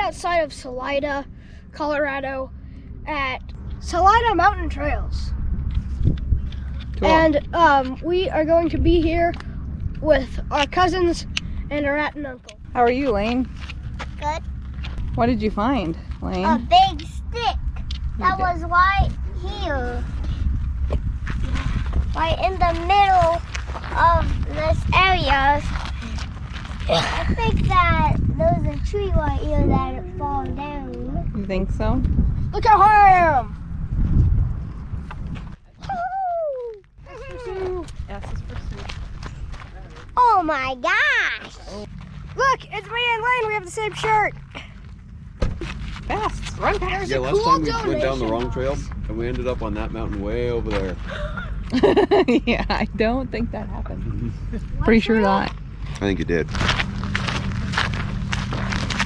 outside of Salida, Colorado, at Salida Mountain Trails. Cool. And we are going to be here with our cousins and our aunt and uncle. How are you, Lane? Good. What did you find, Lane? A big stick that was right here. Right in the middle of this area. I think that there's a tree right here that it fall down. You think so? Look at him! S is for soup. Oh my gosh! Look, it's me and Lane. We have the same shirt. Fast, run fast. Yeah, last time we went down the wrong trail and we ended up on that mountain way over there. Yeah, I don't think that happened. Pretty sure not. I think it did.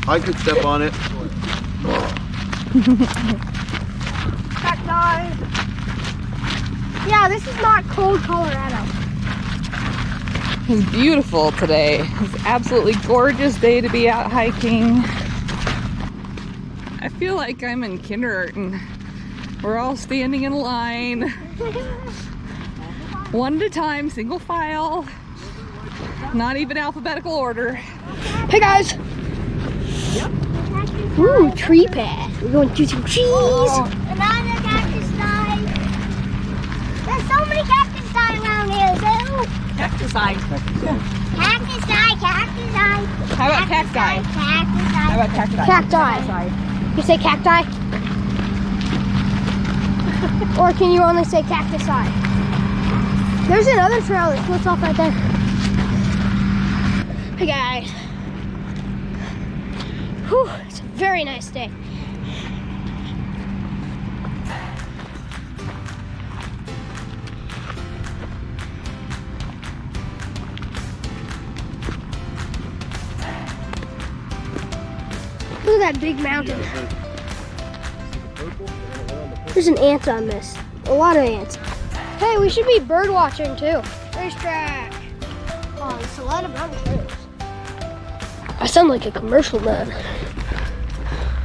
I could step on it. Cacti. Yeah, this is not cold Colorado. It's beautiful today. It's an absolutely gorgeous day to be out hiking. I feel like I'm in kindergarten. We're all standing in line. One at a time, single file. Not even alphabetical order. Hey guys. Ooh, tree pad. We're going to do some cheese. Another cactus die. There's so many cactus die around here too. Cactus eye. Cactus die, cactus die. How about cacti? Cactus die. How about cacti? Cacti. You say cacti? Or can you only say cactus eye? There's another trail that splits off right there. Hey guys. Whew, it's a very nice day. Look at that big mountain. There's an ant on this. A lot of ants. Hey, we should be bird watching too. Racetrack on Salida Mountain Trails. I sound like a commercial man.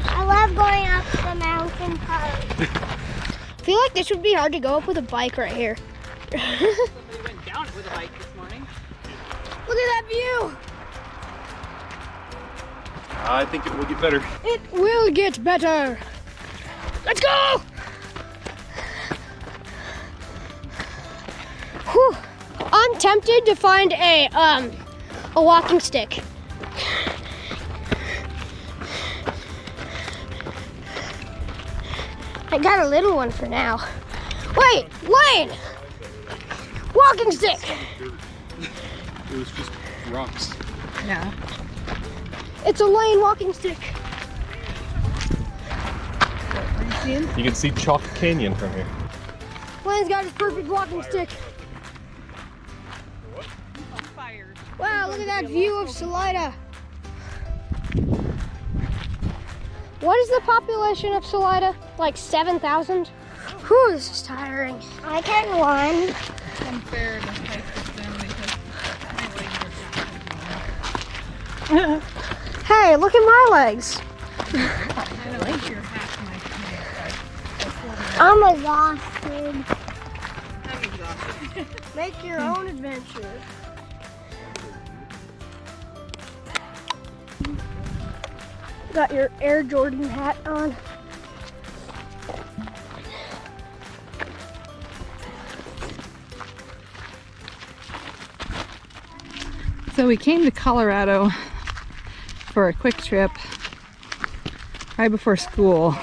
I love going up the mountain part. I feel like this would be hard to go up with a bike right here. Somebody went down it with a bike this morning. Look at that view. I think it will get better. It will get better. Let's go. Whew. I'm tempted to find a walking stick. I got a little one for now. Wait, Lane! Walking stick! It was just rocks. Yeah. It's a Lane walking stick. You can see Chalk Canyon from here. Lane's got his perfect walking stick. Fired. Wow, look at that view of Salida. What is the population of Salida? Like 7,000? Whew, this is tiring. I can run. It's unfair to hike this down because my legs are Hey, look at my legs. I don't think you're half my I'm exhausted. I'm exhausted. Make your own adventure. Got your Air Jordan hat on. So we came to Colorado for a quick trip right before school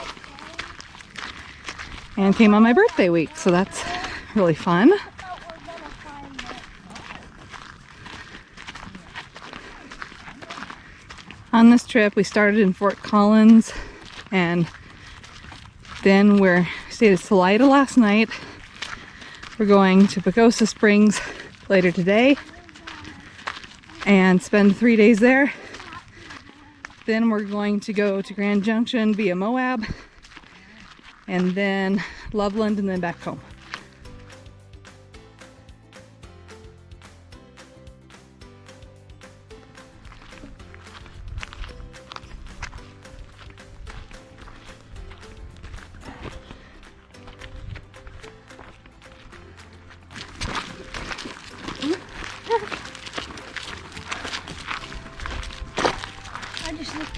and came on my birthday week, so that's really fun. On this trip we started in Fort Collins and then we stayed at Salida last night. We're going to Pagosa Springs later today and spend 3 days there. Then we're going to go to Grand Junction via Moab and then Loveland and then back home.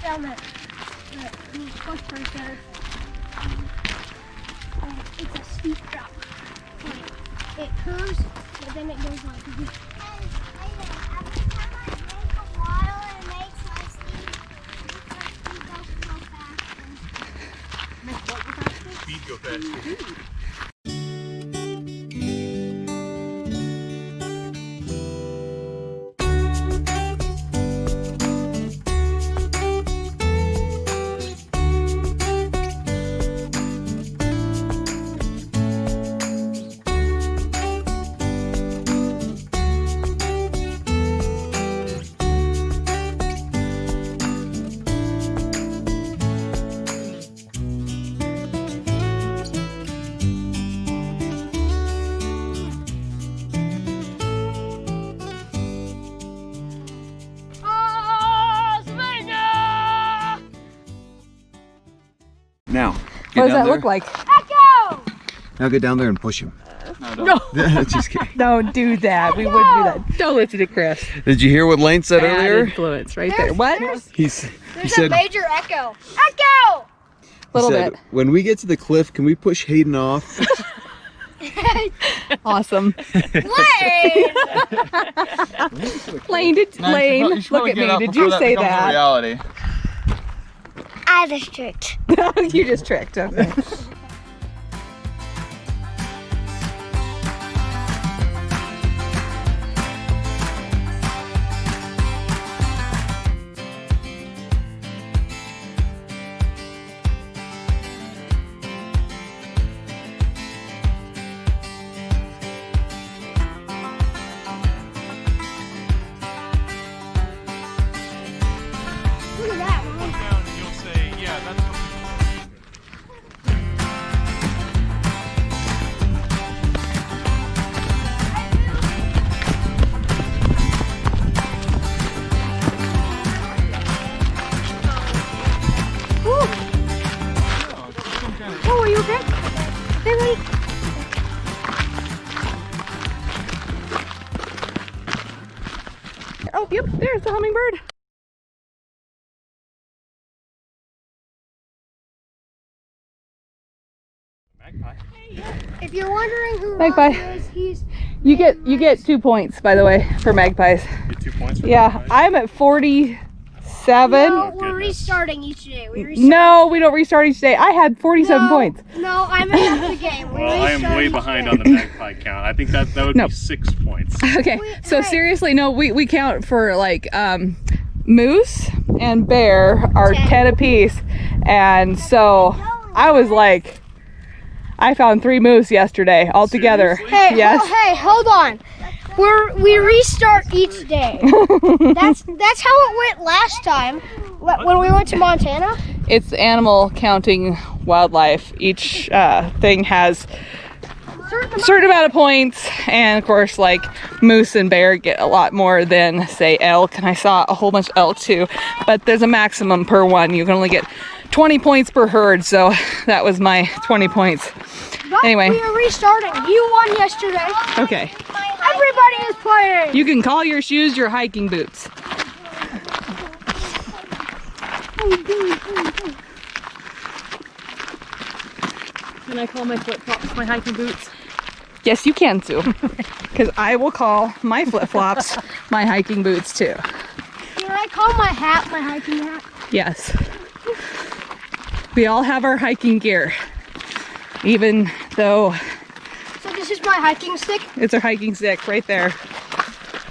down the push right there. It's a steep drop. Like, it curves, but then it goes like this. Speed go fast. Now, What does that look like? Echo! Now get down there and push him. No, Just kidding. don't do that. We wouldn't do that. Don't listen to Chris. Did you hear what Lane said Bad earlier? influence right there. What? He There's said, a major echo. Echo! Little said, bit. when we get to the cliff, can we push Hayden off? Awesome. Lane! Lane, Lane, look at me. Did you say that? Reality. I was tricked. You just tricked. Okay. Look at that one. Down and you'll say, yeah, that's Oh, are you okay? Hey, wait. Oh, yep, there's the hummingbird. magpie. If you're wondering who Magpie. Roger is, he's You get 2 points, by the way, for magpies. Get 2 points for Yeah, magpies. I'm at 47. no, we're goodness. restarting each day. We restart. No, we don't restart each day. I had 47 points. No, I'm ahead of the game. We Well, I am restart way each behind day. on the magpie count. I think that would No. be 6 points. Okay, so right. seriously, no, we count for like moose and bear are 10 apiece, and so I was like, I found 3 moose yesterday altogether. Seriously? Hey, Yes. hold on. We restart each day. That's how it went last time when we went to Montana. It's animal counting wildlife. Each thing has a certain amount of points, and of course, like moose and bear get a lot more than say elk, and I saw a whole bunch of elk too, but there's a maximum per one. You can only get 20 points per herd, so that was my 20 points. But Anyway. we are restarting. You won yesterday. Okay, Everybody is playing. you can call your shoes your hiking boots. Can I call my flip-flops my hiking boots? Yes, you can, Sue, because I will call my flip-flops my hiking boots too. Can I call my hat my hiking hat? Yes. We all have our hiking gear, even though So this is my hiking stick. it's our hiking stick right there.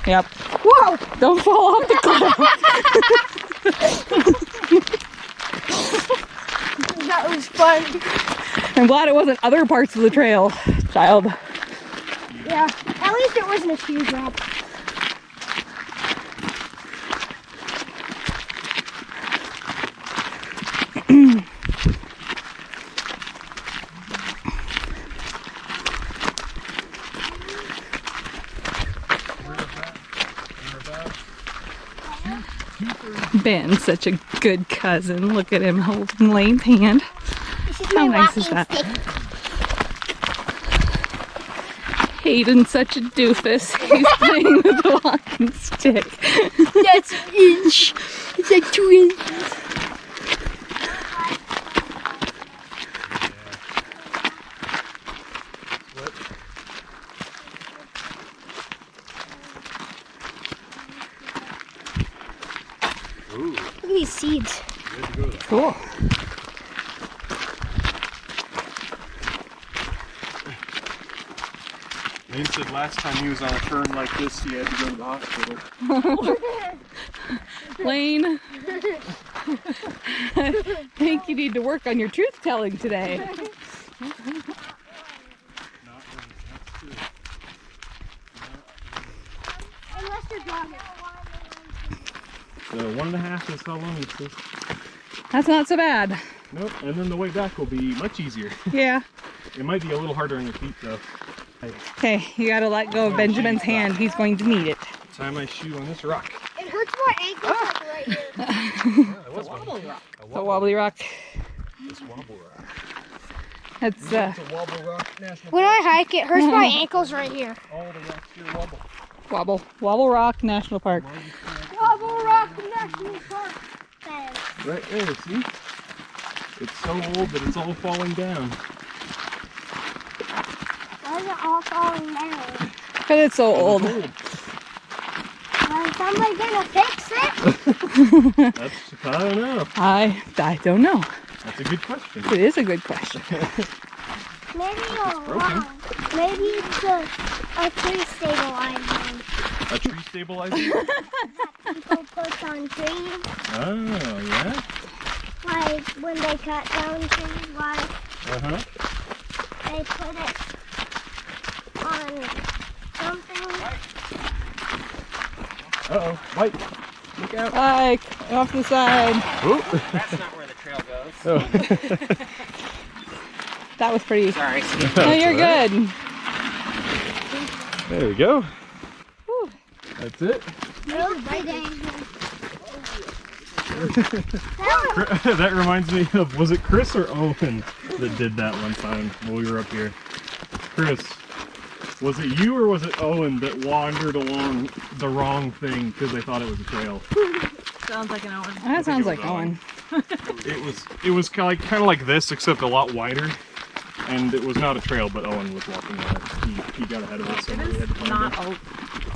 Yep. Whoa! Don't fall off the cliff. That was fun. I'm glad it wasn't other parts of the trail, child. Yeah. At least it wasn't a ski drop. Ben's such a good cousin. Look at him holding Lane's hand. How nice is that? Hayden's such a doofus. He's playing with the walking stick. That's an inch. It's like 2 inches. these seeds. Cool. Lane said last time he was on a turn like this, he had to go to the hospital. Lane, I think you need to work on your truth telling today. Unless you're jogging. So 1.5 is how long it is. That's not so bad. Nope, and then the way back will be much easier. Yeah. It might be a little harder on your feet though. Okay, you gotta let go of Benjamin's hand. He's going to need it. Tie my shoe on this rock. It hurts my ankles like right here. It's a wobbly rock. It's a wobbly rock. It's wobble rock. It's It's a wobble rock national When I hike, it hurts my ankles right here. All the rocks here wobble. Wobble Rock National Park. Wobble Rock National Park. Right there, see? It's so old that it's all falling down. Why is it all falling down? Because it's so old. Well, is somebody gonna fix it? I don't know. I don't know. That's a good question. It is a good question. Maybe you're wrong. Maybe it's a tree stabilizer. A tree stabilizer? People put on trees. Oh, yeah? Like when they cut down trees, like Uh-huh. they put it on something. Uh-oh, Mike. Look out. Like, off the side. Oh. That's not where the trail goes. Oh. That was pretty. Sorry. No, you're good. There we go. Whew. That's it. That reminds me of, was it Chris or Owen that did that one time when we were up here? Chris, was it you or was it Owen that wandered along the wrong thing because they thought it was a trail? Sounds like an Owen. That sounds it was like Owen. It was kind of like this, except a lot wider, and it was not a trail, but Owen was walking on it. He got ahead of us, so It we had to is find not him.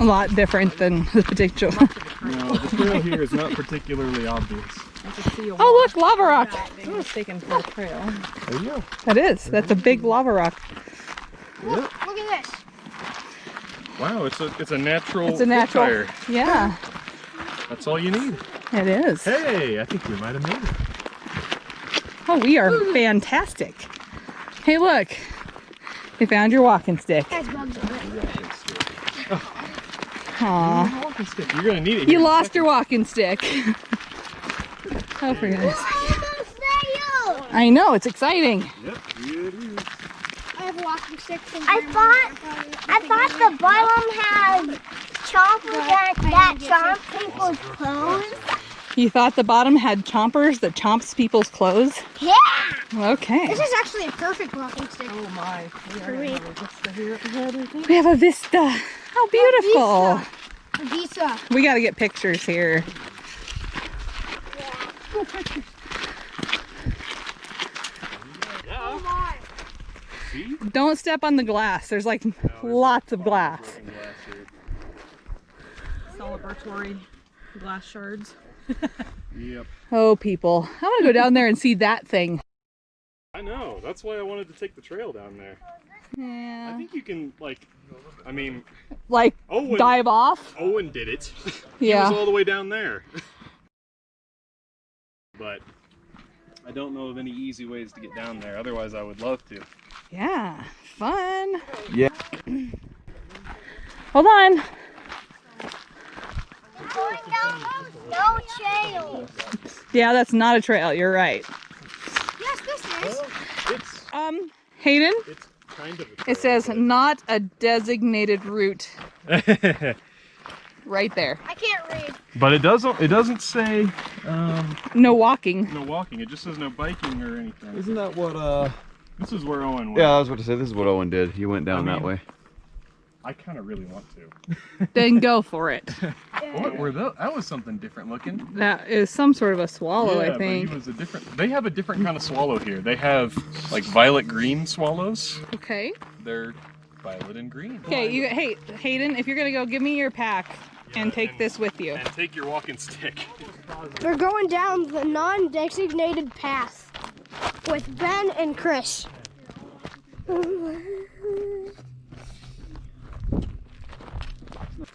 A lot different than the particular. No, the trail here is not particularly obvious. I could see a Oh, look, lava rock. being mistaken for a trail. There you go. That is. That's a big lava rock. Yep. Look at this. Wow, it's a natural. It's a natural. fire. Yeah, That's all you need. it is. Hey, I think we might have made it. Oh, we are fantastic. Hey, look. You found your walking stick. That's bugs on it. Aw. Walking stick. You're gonna need it. You here in a lost second. your walking stick. Oh, for goodness. Almost there. I know, it's exciting. Yep, it is. I have a walking stick. I thought the bottom had chompers that chomp people's clothes. You thought the bottom had chompers that chomps people's clothes? Yeah. Okay. This is actually a perfect walking stick. Oh my. We are gonna have a vista here up ahead, I think. We have a vista. How beautiful. Visa. We got to get pictures here. Oh my. See? Don't step on the glass. There's like lots of glass. Celebratory glass shards. Yep. Oh, people. I want to go down there and see that thing. I know. That's why I wanted to take the trail down there. I Yeah. think you can, like, I mean, Like, Owen, dive off? Owen did it. Yeah. He was all the way down there. But I don't know of any easy ways to get down there. Otherwise, I would love to. Yeah. Fun. Yeah. Hold on. Going down no trail. Yeah, that's not a trail. You're right. Yes, this is. It's Hayden, it's kind of a trail, it says not a designated route but- right there. I can't read. But it doesn't say No walking. no walking. It just says no biking or anything. Isn't that what, This is where Owen went. yeah, I was about to say, this is what Owen did. He went down I that mean- way. I kind of really want to. Then go for it. What were those? That was something different looking. That is some sort of a swallow, yeah, I think. But he was a different. They have a different kind of swallow here. They have like violet green swallows. Okay. They're violet and green. Okay, hey, Hayden, if you're gonna go, give me your pack. And take this with you. And take your walking stick. We're going down the non-designated path with Ben and Chris.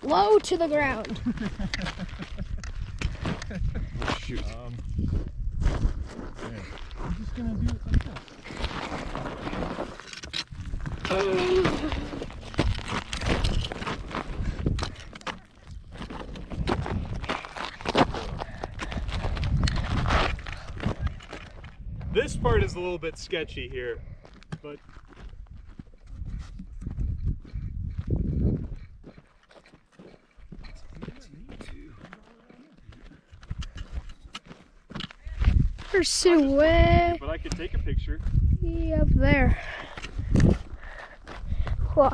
Low to the ground. Shoot. I'm just gonna do it like that. This part is a little bit sketchy here, but There's Sue way I could take a picture. up there. Whoa.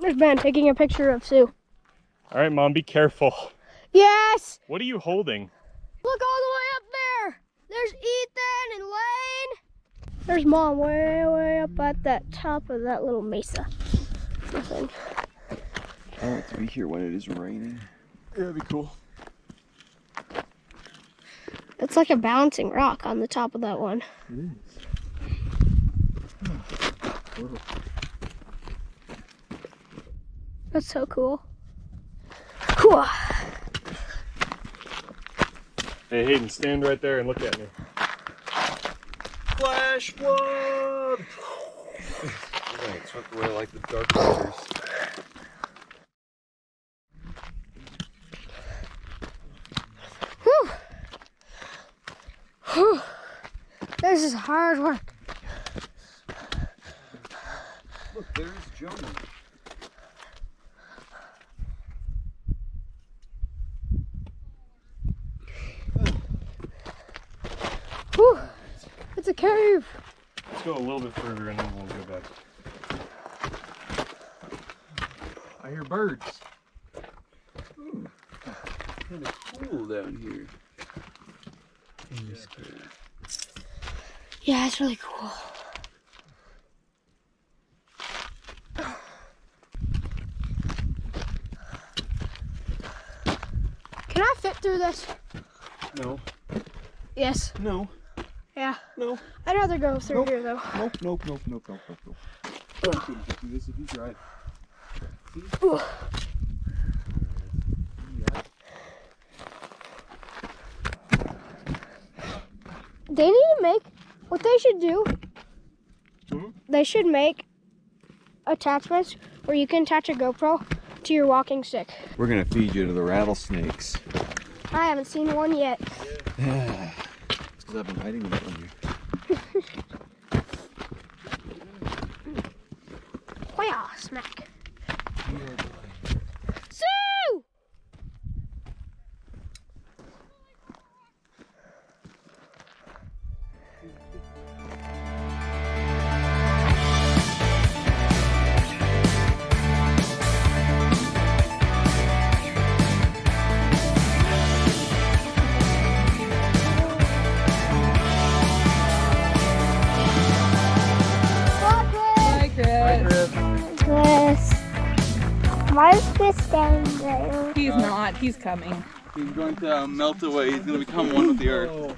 There's Ben taking a picture of Sue. All right, Mom, be careful. Yes! What are you holding? Look all the way up there! There's Ethan and Lane! There's Mom way up at that top of that little mesa. Nothing. I like to be here when it is raining. Yeah, that'd be cool. It's like a bouncing rock on the top of that one. It is. That's so cool. Whew. Hey, Hayden, stand right there and look at me. Flash flood! It swept away like the dark waters. Whew. Whew. This is hard work. Look, there's Jonah. Whew. It's a cave. Let's go a little bit further and then we'll go back. I hear birds. Kind of cool down here. In this cave. Yeah, it's really cool. Can I fit through this? No. Yes. No. Yeah. No. I'd rather go through here though. Nope. You couldn't get through this if you tried. Ooh. They need to make what they should do. They should make attachments where you can attach a GoPro to your walking stick. We're gonna feed you to the rattlesnakes. I haven't seen one yet. It's because I've been hiding them from you. Hoya, smack. Sue! Bye, Chris. Chris. Why is Chris standing there? He's not. He's coming. He's going to melt away. He's going to become one with the earth.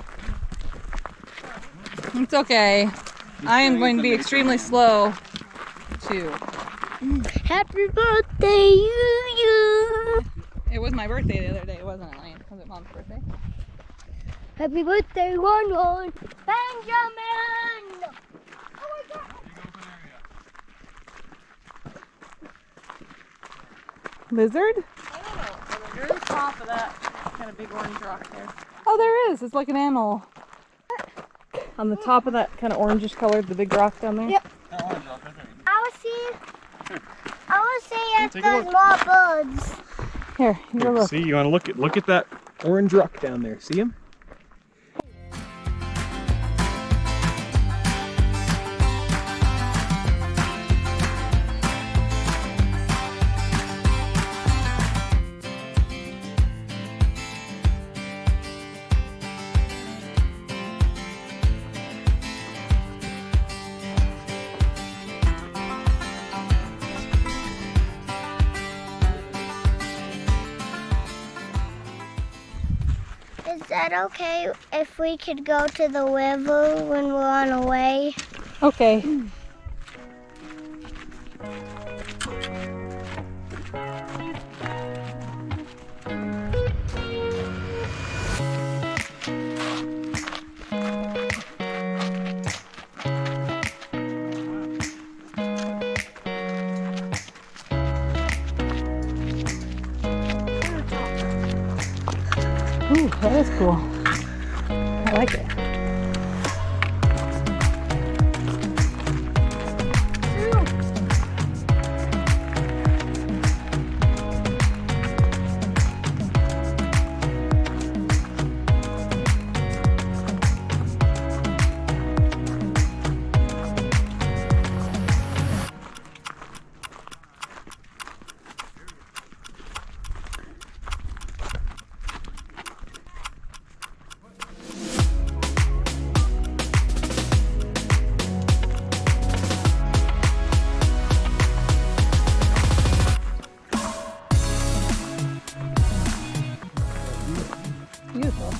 It's okay. I am going to be extremely slow, too. Happy birthday, you. It was my birthday the other day, wasn't it, Lane? Was it Mom's birthday? Happy birthday, one. Benjamin! Oh my God. Lizard? You're the top of that kind of big orange rock there. Oh, there is. It's like an animal. On the top of that kind of orangish colored, the big rock down there? Yep. I will see if Take a there's look. more birds. Here, you go look. See, you want to look at that orange rock down there. See him? that okay if we could go to the river when we're on our way? Okay. Ooh, that is cool. I like it. Beautiful.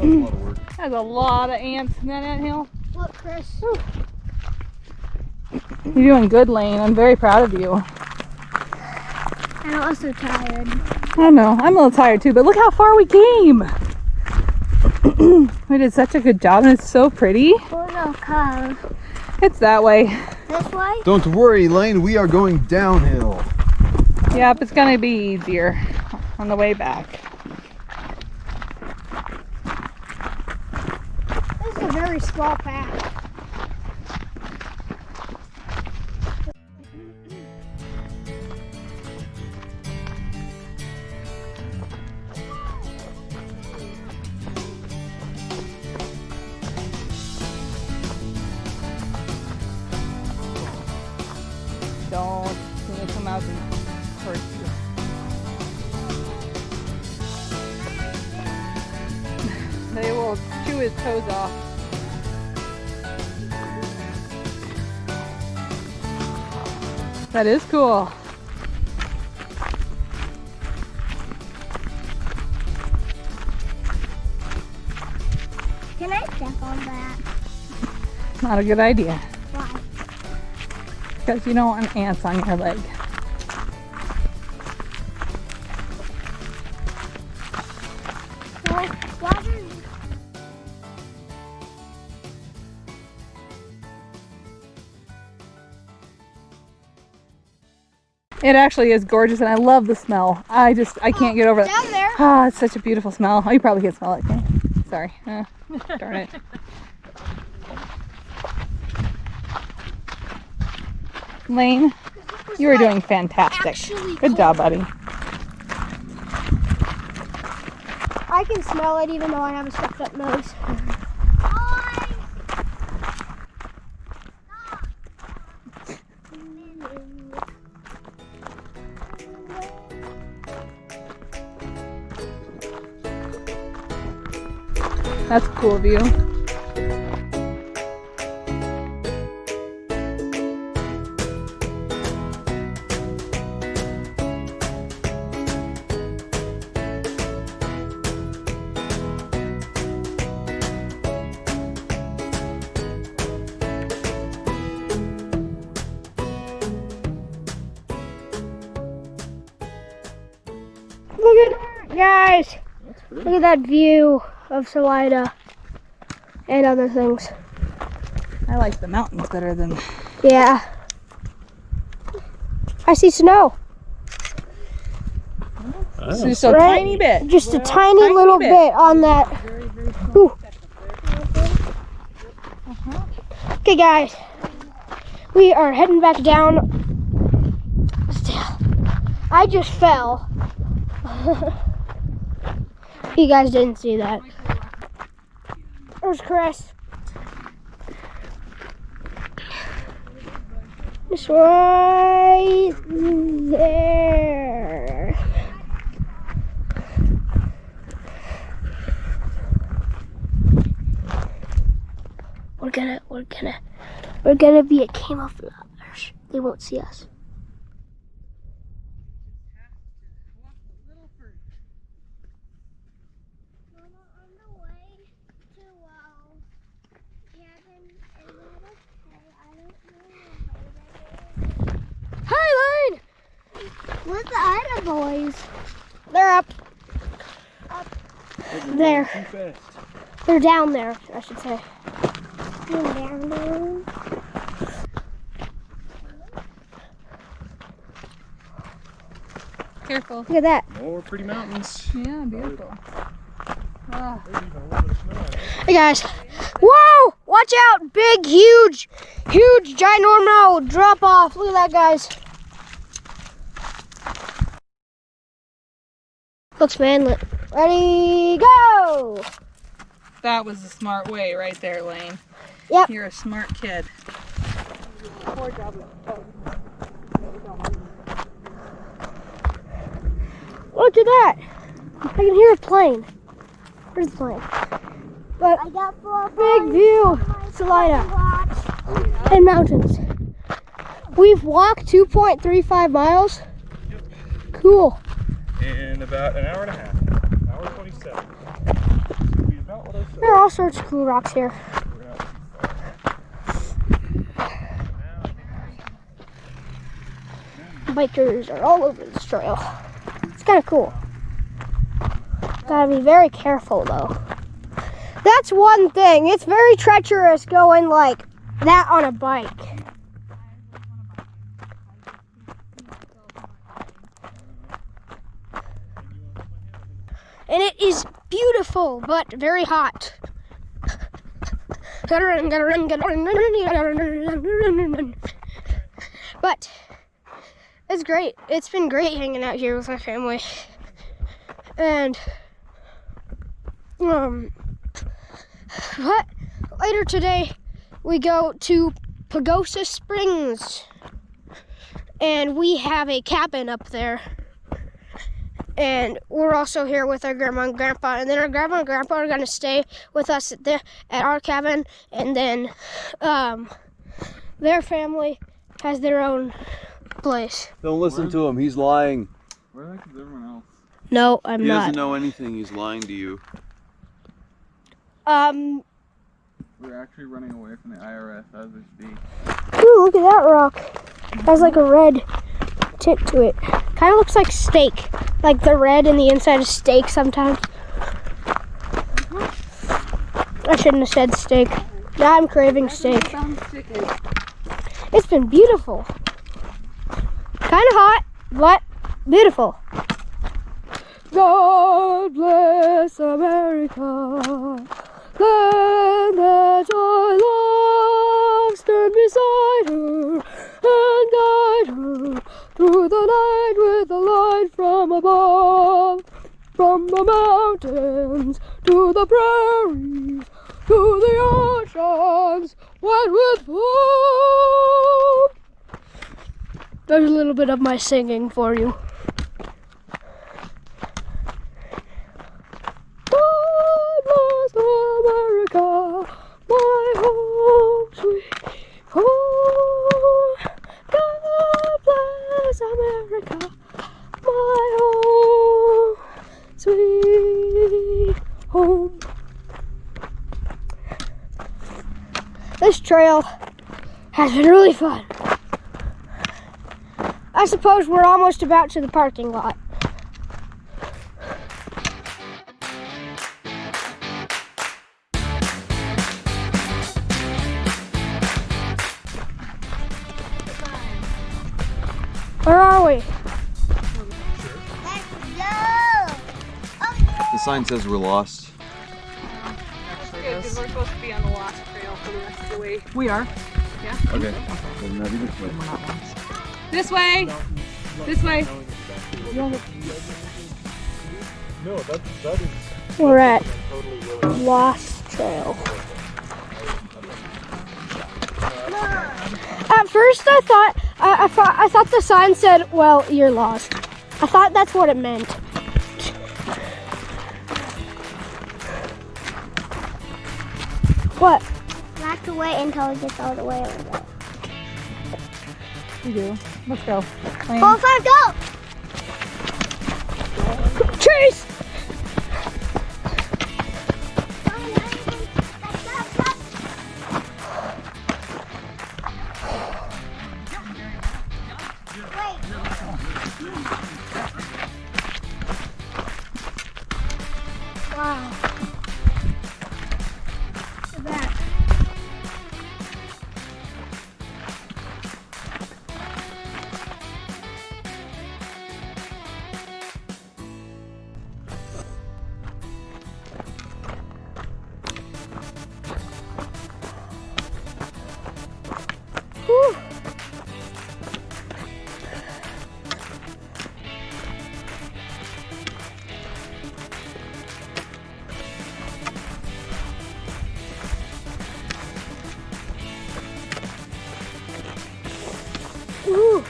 That was a lot of work. There's a lot of ants in that anthill. Look, Chris. You're doing good, Lane. I'm very proud of you. I'm also tired. I know. I'm a little tired too, but look how far we came. We did such a good job, and it's so pretty. Where's our car? It's that way. This way? Don't worry, Lane. We are going downhill. Yep, it's gonna be easier on the way back. This is a very small path. Don't when they come out and hurt you. They will chew his toes off. That is cool. Can I step on that? Not a good idea. Why? Because you don't want ants on your leg. Well, why does... It actually is gorgeous, and I love the smell. I can't get over it. Down there. Ah, it's such a beautiful smell. Oh, you probably can't smell it, can you? Sorry. Darn it. Lane, you are doing fantastic. Actually Good job, buddy. I can smell it even though I have a stuffed up nose. That's a cool view. Look at guys. Look at that view of Salida and other things. I like the mountains better than... Yeah. I see snow. Just a Right? tiny bit. Just a tiny little bit on that. Ooh. Okay, guys. We are heading back down. I just fell. You guys didn't see that. There's Chris. It's right there. We're gonna be a camouflage. They won't see us. Hi, Lane! Where's the other boys? They're up. There. They're down there, I should say. Down there. Careful. Look at that. More pretty mountains. Yeah, beautiful. Ah. Hey guys. Whoa! Watch out! Big, huge, ginormo drop off. Look at that, guys. Looks manly. Ready, go! That was a smart way right there, Lane. Yep. You're a smart kid. Look at that. I can hear a plane. Where's the plane? But I got 4 big view, Salida, and mountains. We've walked 2.35 miles. Cool. In about an hour and a half. Hour 27. Should be about what I said. There are all sorts of cool rocks here. Bikers are all over this trail. It's kind of cool. Gotta be very careful though. That's one thing. It's very treacherous going like that on a bike. And it is beautiful, but very hot. But it's great. It's been great hanging out here with my family. And but later today we go to Pagosa Springs, and we have a cabin up there. And we're also here with our grandma and grandpa, and then our grandma and grandpa are gonna stay with us at our cabin, and then their family has their own place. Don't listen to him. He's lying. Where the heck is everyone else? No, I'm He not. doesn't know anything. He's lying to you. We're actually running away from the IRS as we speak. Ooh, look at that rock. It has like a red tint to it. Kind of looks like steak. Like the red in the inside of steak sometimes. I shouldn't have said steak. Now I'm craving steak. It's been beautiful. Kind of hot, but beautiful. God bless America. Land that I love, stand beside her and guide her through the night with a light from above. From the mountains to the prairies to the oceans wet with foam. There's a little bit of my singing for you. God bless America, my home sweet home. God bless America, my home sweet home. This trail has been really fun. I suppose we're almost about to the parking lot. Where are we? Let's go. The sign says we're lost. Good, because we're supposed to be on the lost trail for the rest of the way. We are. Yeah? Okay. Well, now do this way. We're not lost. This way! This way! No, that is We're at totally willing. Lost Trail. At first I thought I thought the sign said, well, you're lost. I thought that's what it meant. What? I have to wait until it gets all the way over. You do. Let's go. Lane. 4, 5, go! Chase! Wow. Look at that. Whew. Ooh.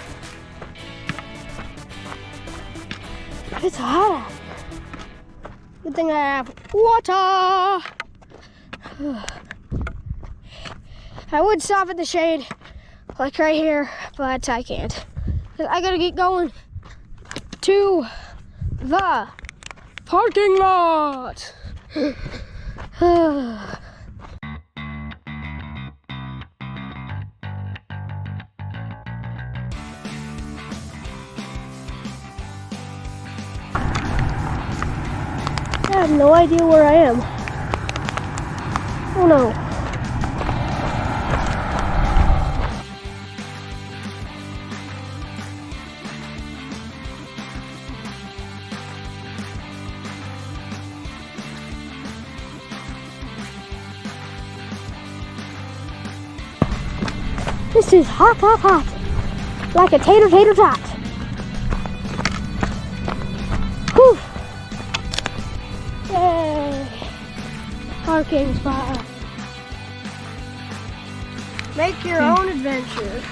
It's hot. Good thing I have water. I would stop at the shade, like right here, but I can't. I gotta get going to the parking lot. I have no idea where I am. Oh no. This is hot, hot, hot. Like a tater tot. Whew. Yay! Parking spot. Make your own adventure.